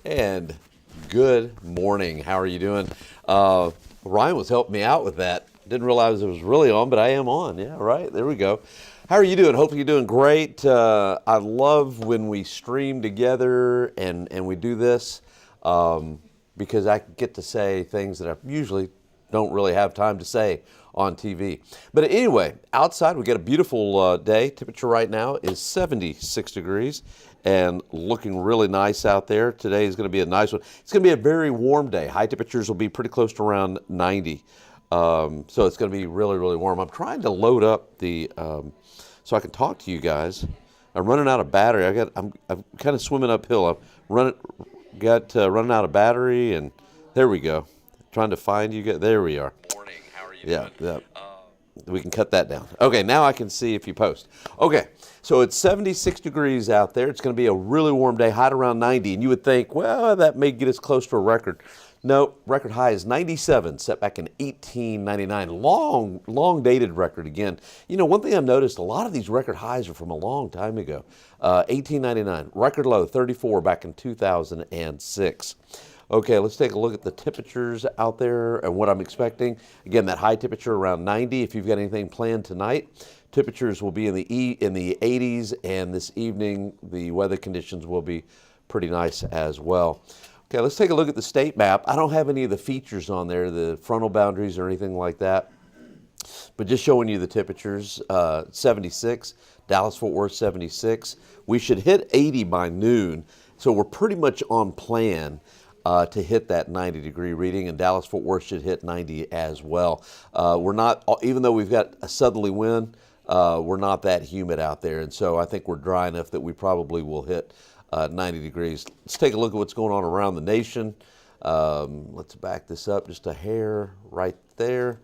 And good morning. How are you doing? Ryan was helping me out with that. Didn't realize it was really on, but I am on. Yeah, right. There we go. How are you doing? Hopefully you're doing great. I love when we stream together and we do this because I get to say things that I usually don't really have time to say on TV. But anyway, outside we got a beautiful day. Temperature right now is 76 degrees and looking really nice out there. Today is going to be a nice one. It's going to be a very warm day. High temperatures will be pretty close to around 90. So it's going to be really, really warm. I'm trying to load up the so I can talk to you guys. I'm running out of battery. I'm kind of swimming uphill. I'm running out of battery, and there we go. Trying to find you guys. There we are. Morning. How are you Yeah, doing? yeah. We can cut that down. Okay, now I can see if you post. Okay, so it's 76 degrees out there. It's going to be a really warm day, high around 90. And you would think, well, that may get us close to a record. No, record high is 97, set back in 1899. Long dated record again. You know, one thing I've noticed, a lot of these record highs are from a long time ago. 1899, record low, 34 back in 2006. Okay, let's take a look at the temperatures out there and what I'm expecting. Again, that high temperature around 90. If you've got anything planned tonight, temperatures will be in the 80s, and this evening the weather conditions will be pretty nice as well. Okay, let's take a look at the state map. I don't have any of the features on there, the frontal boundaries or anything like that, but just showing you the temperatures. 76, Dallas-Fort Worth 76. We should hit 80 by noon, so we're pretty much on plan to hit that 90-degree reading, and Dallas-Fort Worth should hit 90 as well. We're not, even though we've got a southerly wind, we're not that humid out there, and so I think we're dry enough that we probably will hit 90 degrees. Let's take a look at what's going on around the nation. Let's back this up just a hair right there.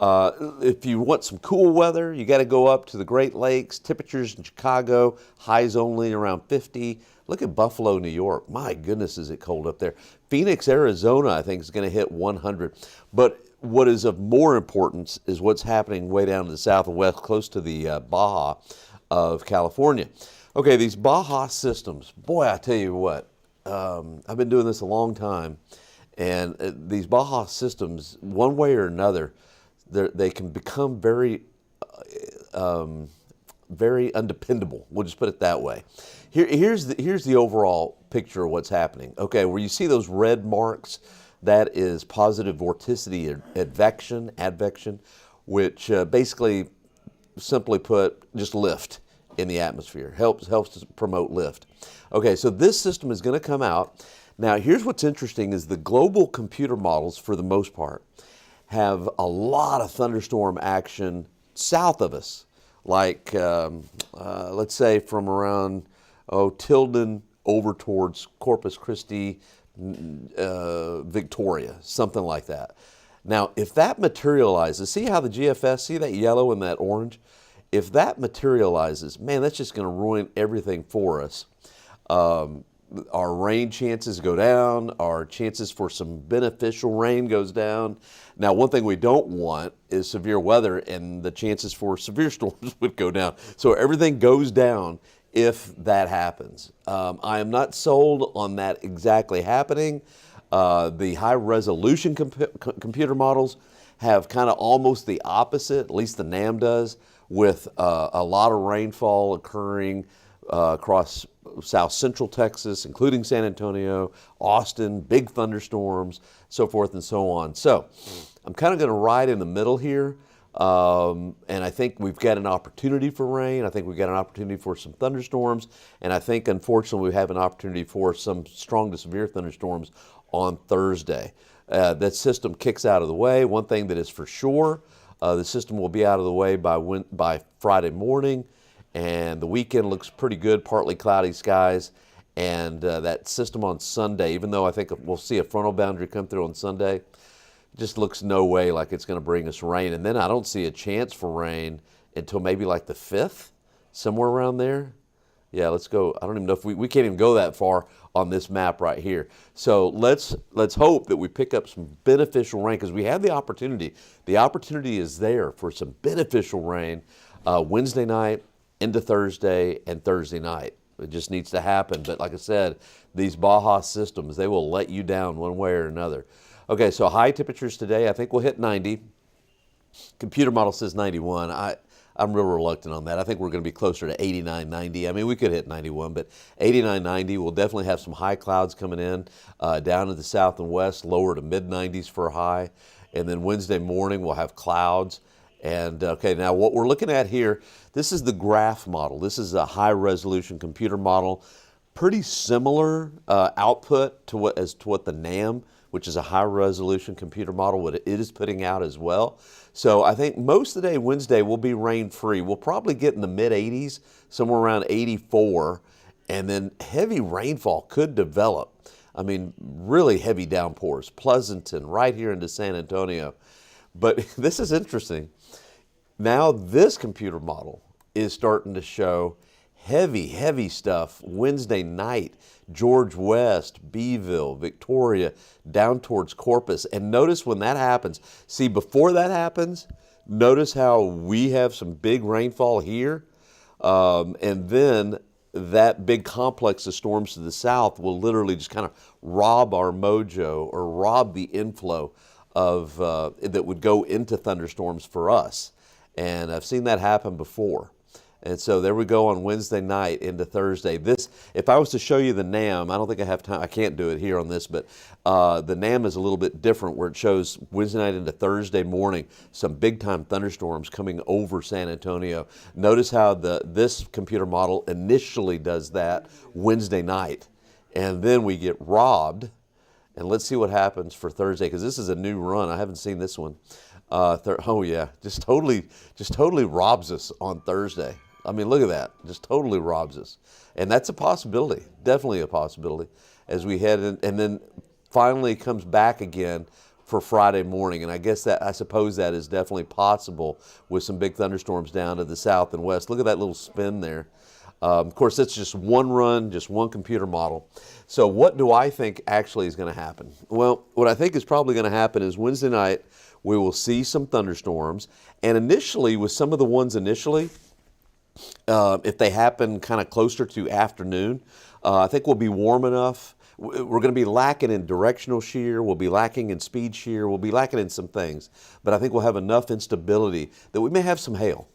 If you want some cool weather, you got to go up to the Great Lakes. Temperatures in Chicago, highs only around 50. Look at Buffalo, New York. My goodness, is it cold up there. Phoenix, Arizona, I think is going to hit 100. But what is of more importance is what's happening way down to the south and west, close to the Baja of California. Okay, these Baja systems, boy, I tell you what, I've been doing this a long time, and these Baja systems, one way or another, they can become very undependable. We'll just put it that way. Here's the overall picture of what's happening. Okay, where you see those red marks, that is positive vorticity advection, which basically, simply put, just lift in the atmosphere. Helps to promote lift. Okay, so this system is going to come out. Now, here's what's interesting is the global computer models, for the most part, have a lot of thunderstorm action south of us, like let's say from around Tilden over towards Corpus Christi, Victoria, something like that. Now, if that materializes, see how the GFS, see that yellow and that orange? If that materializes, man, that's just going to ruin everything for us. Our rain chances go down. Our chances for some beneficial rain goes down. Now, one thing we don't want is severe weather, and the chances for severe storms would go down. So everything goes down if that happens. I am not sold on that exactly happening. The high-resolution computer models have kind of almost the opposite, at least the NAM does, with a lot of rainfall occurring across south central Texas, including San Antonio, Austin, big thunderstorms, so forth and so on. So I'm kind of going to ride in the middle here, and I think we've got an opportunity for rain. I think we've got an opportunity for some thunderstorms, and I think, unfortunately, we have an opportunity for some strong to severe thunderstorms on Thursday. That system kicks out of the way. One thing that is for sure, the system will be out of the way by Friday morning, and the weekend looks pretty good, partly cloudy skies. And that system on Sunday, even though I think we'll see a frontal boundary come through on Sunday, just looks no way like it's going to bring us rain. And then I don't see a chance for rain until maybe like the 5th, somewhere around there. Yeah, let's go. I don't even know if we can't even go that far on this map right here. So let's hope that we pick up some beneficial rain, because we have the opportunity. The opportunity is there for some beneficial rain Wednesday night into Thursday and Thursday night. It just needs to happen. But like I said, these Baja systems, they will let you down one way or another. Okay, so high temperatures today, I think we'll hit 90. Computer model says 91. I'm real reluctant on that. I think we're going to be closer to 89, 90. I mean, we could hit 91, but 89, 90. We'll definitely have some high clouds coming in down to the south and west, lower to mid-90s for a high. And then Wednesday morning, we'll have clouds. And okay, now what we're looking at here, this is the graph model. This is a high-resolution computer model. Pretty similar output to what the NAM, which is a high-resolution computer model, what it is putting out as well. So I think most of the day, Wednesday, will be rain-free. We'll probably get in the mid-80s, somewhere around 84, and then heavy rainfall could develop. I mean, really heavy downpours. Pleasanton, right here into San Antonio. But this is interesting. Now this computer model is starting to show heavy stuff Wednesday night. George West, Beeville, Victoria, down towards Corpus. And notice when that happens, see, before that happens, notice how we have some big rainfall here. And then that big complex of storms to the south will literally just kind of rob our mojo or rob the inflow of that would go into thunderstorms for us. And I've seen that happen before. And so there we go on Wednesday night into Thursday. This, if I was to show you the NAM, I don't think I have time. I can't do it here on this, but the NAM is a little bit different where it shows Wednesday night into Thursday morning, some big time thunderstorms coming over San Antonio. Notice how this computer model initially does that Wednesday night. And then we get robbed. And let's see what happens for Thursday, because this is a new run. I haven't seen this one. Oh yeah, just totally robs us on Thursday. I mean, look at that. Just totally robs us. And that's a possibility, definitely a possibility, as we head in, and then finally comes back again for Friday morning. And I suppose that is definitely possible with some big thunderstorms down to the south and west. Look at that little spin there. Of course, that's just one run, just one computer model. So what do I think actually is going to happen? Well, what I think is probably going to happen is Wednesday night, we will see some thunderstorms. And initially, with some of the ones initially, if they happen kind of closer to afternoon, I think we'll be warm enough. We're going to be lacking in directional shear. We'll be lacking in speed shear. We'll be lacking in some things. But I think we'll have enough instability that we may have some hail.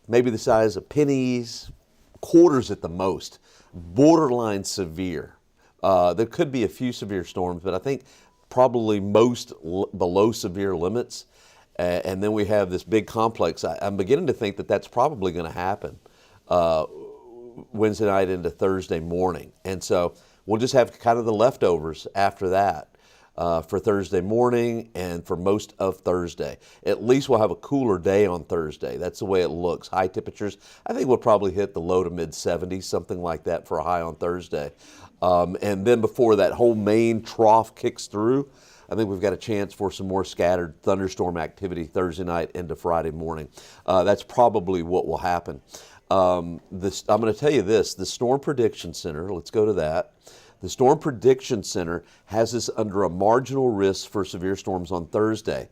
Maybe the size of pennies, quarters at the most, borderline severe. There could be a few severe storms, but I think probably most below severe limits. And then we have this big complex. I'm beginning to think that that's probably going to happen Wednesday night into Thursday morning. And so we'll just have kind of the leftovers after that. For Thursday morning and for most of Thursday. At least we'll have a cooler day on Thursday. That's the way it looks. High temperatures, I think we'll probably hit the low to mid 70s, something like that for a high on Thursday. And then before that whole main trough kicks through, I think we've got a chance for some more scattered thunderstorm activity Thursday night into Friday morning. That's probably what will happen. I'm going to tell you this, the Storm Prediction Center, let's go to that. The Storm Prediction Center has us under a marginal risk for severe storms on Thursday.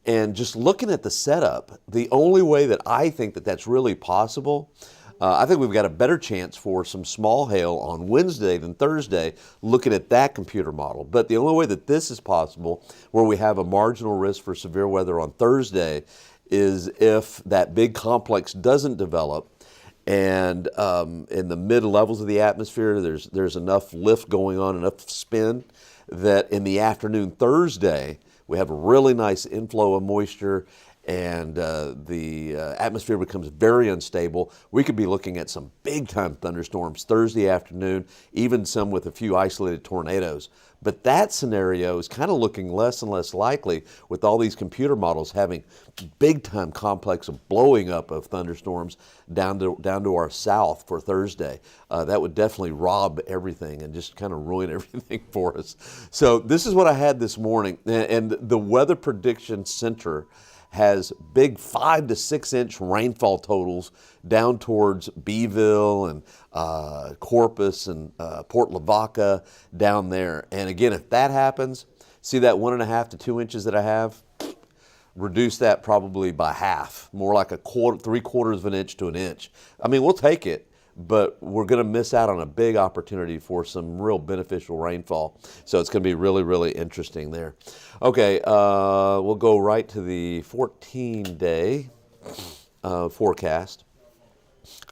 And just looking at the setup, the only way that I think that that's really possible, I think we've got a better chance for some small hail on Wednesday than Thursday, looking at that computer model. But the only way that this is possible, where we have a marginal risk for severe weather on Thursday, is if that big complex doesn't develop. And in the mid levels of the atmosphere, there's enough lift going on, enough spin, that in the afternoon Thursday, we have a really nice inflow of moisture, and the atmosphere becomes very unstable. We could be looking at some big-time thunderstorms Thursday afternoon, even some with a few isolated tornadoes. But that scenario is kind of looking less and less likely with all these computer models having big-time complex of blowing up of thunderstorms down to our south for Thursday. That would definitely rob everything and just kind of ruin everything for us. So this is what I had this morning. And the Weather Prediction Center has big 5 to 6 inch rainfall totals down towards Beeville and Corpus and Port Lavaca down there. And again, if that happens, see that 1.5 to 2 inches that I have? Reduce that probably by half, more like a quarter, 3/4 of an inch to an inch. I mean, we'll take it, but we're going to miss out on a big opportunity for some real beneficial rainfall. So it's going to be really, really interesting there. Okay, we'll go right to the 14-day forecast.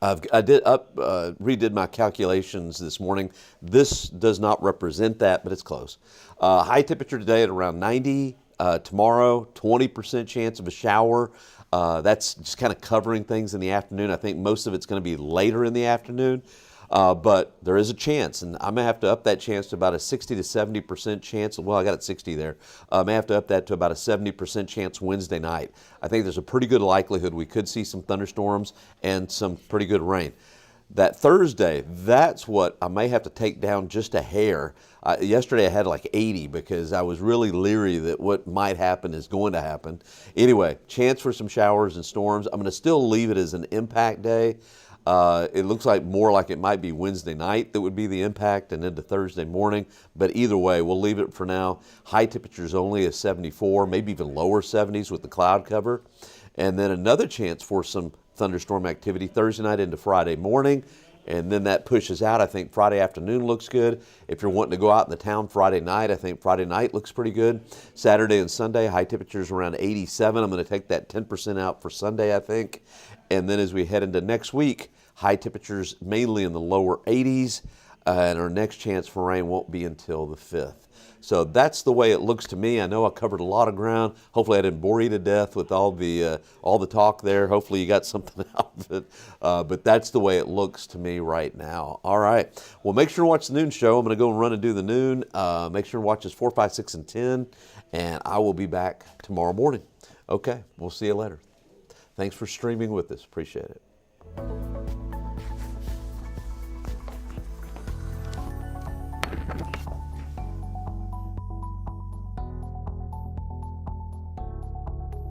Redid my calculations this morning. This does not represent that, but it's close. High temperature today at around 90. Tomorrow, 20% chance of a shower. That's just kind of covering things in the afternoon. I think most of it's going to be later in the afternoon, but there is a chance, and I may have to up that chance to about a 60 to 70% chance. Well, I got it 60 there. I may have to up that to about a 70% chance Wednesday night. I think there's a pretty good likelihood we could see some thunderstorms and some pretty good rain. That Thursday, that's what I may have to take down just a hair. Yesterday I had like 80 because I was really leery that what might happen is going to happen. Anyway, chance for some showers and storms. I'm going to still leave it as an impact day. It looks like more like it might be Wednesday night that would be the impact and into Thursday morning. But either way, we'll leave it for now. High temperatures only at 74, maybe even lower 70s with the cloud cover. And then another chance for some thunderstorm activity Thursday night into Friday morning, and then that pushes out. I think Friday afternoon looks good. If you're wanting to go out in the town Friday night, I think Friday night looks pretty good. Saturday and Sunday, high temperatures around 87. I'm going to take that 10% out for Sunday, I think. And then as we head into next week, high temperatures mainly in the lower 80s, and our next chance for rain won't be until the 5th. So that's the way it looks to me. I know I covered a lot of ground. Hopefully I didn't bore you to death with all the talk there. Hopefully you got something out of it. But that's the way it looks to me right now. All right. Well, make sure to watch the noon show. I'm going to go and run and do the noon. Make sure to watch us 4, 5, 6, and 10. And I will be back tomorrow morning. Okay. We'll see you later. Thanks for streaming with us. Appreciate it.